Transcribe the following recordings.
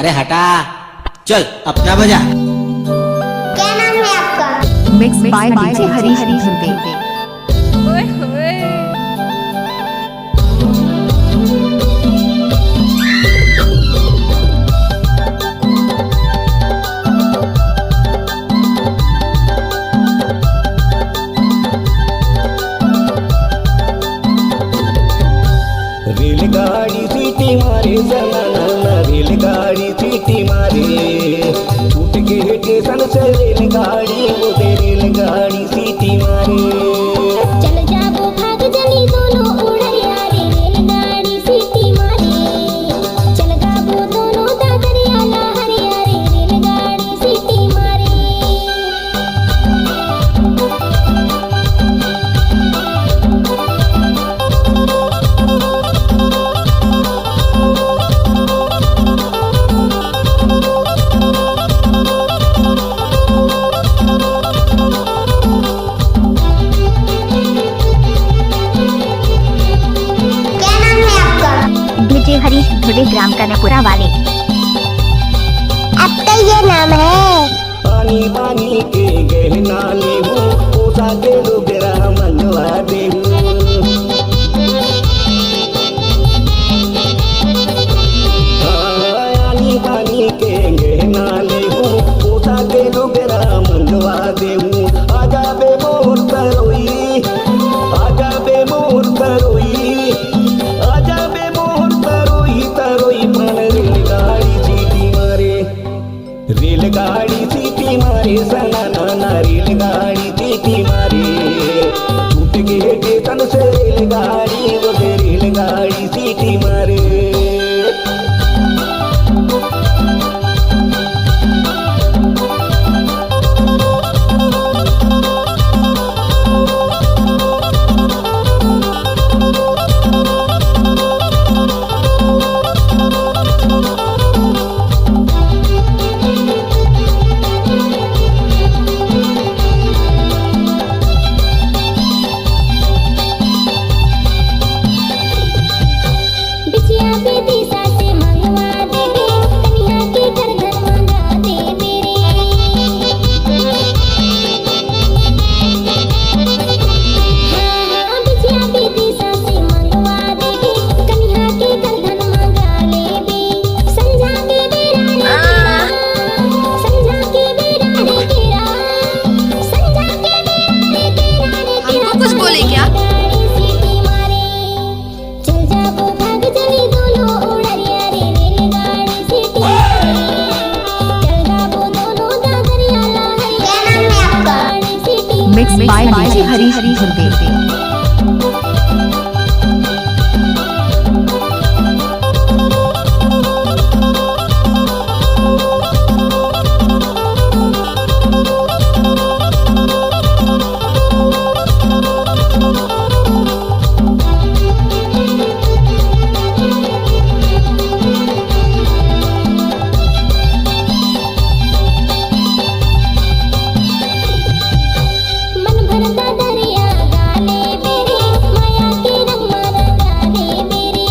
अरे हटा, चल अपना बजा। क्या नाम है आपका? Mix by DJ Hari Hari झुमके। ओए होए। रेलगाड़ी सीटी मारे जनाना, रेलगाड़ी सीटी मारे, छूट के स्टेशन से रेलगाड़ी, वो दे रेलगाड़ी सीटी मारे। चल जाबो भाग जनी दोनों उड़ैया रे, रेलगाड़ी सीटी मारे। चल जाबो दोनों दादरिया लहरिया रे, रेलगाड़ी सीटी मारे। डीजे हरीश धुले ग्राम कनपुरा वाले। आपका ये नाम है? पानी पानी के गहना लेबू, पोसा के डुबेरा मंगवा देबू। पानी पानी के गहना लेबू, पोसा के डुबेरा मंगवा देबू। आजा बे मोर तरोई, आजा बे मोर तरोई, आजा बे मोर तरोई तरोई मन। रेलगाड़ी सीटी मारे, रेलगाड़ी सीटी मारे सनाना, रेलगाड़ी सीटी मारे, छूट के स्टेशन से रेलगाड़ी, वो दे रेलगाड़ी सीटी मारे। बिछिया पे दिशा से मंगवा देबे, कन्या के घर घर मंगा देबे रे। हाँ, बिछिया पे दिशा से मंगवा देबे, कन्या के घर घर मंगा लेबे। संझा के बेरा रे तेरा, संझा के बेरा रे तेरा, संझा के बेरा रे तेरा रे तेरा। हमको कुछ बोले क्या? रेलगाड़ी सीटी मारे। चल जाबो भाग जनी दोनों उड़ैया रे, रेलगाड़ी सीटी मारे। चल जाबो दोनों दादरिया लहरिया रे, रेलगाड़ी सीटी मारे। Mix by DJ Hari Hari झुमके। मन भरता दरिया गाले बेरे, माया के रंग मारा गाले बेरे।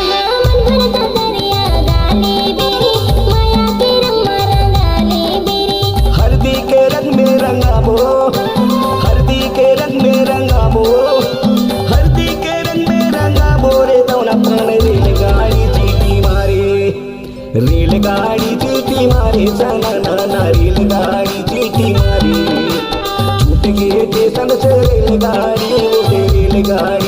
हाँ, मन भरता दरिया गाले बेरे, माया के रंग मारा गाले बेरे। हल्दी के रंग में रंगाबो, हल्दी के रंग में रंगाबो, हल्दी के रंग में रंगाबो रे दौना प्राण। रेलगाड़ी सीटी मारे, रेलगाड़ी सीटी मारे सनाना, रेलगाड़ी सीटी मारे, छूट के स्टेशन से रेलगाड़ी, वो दे रेलगाड़ी।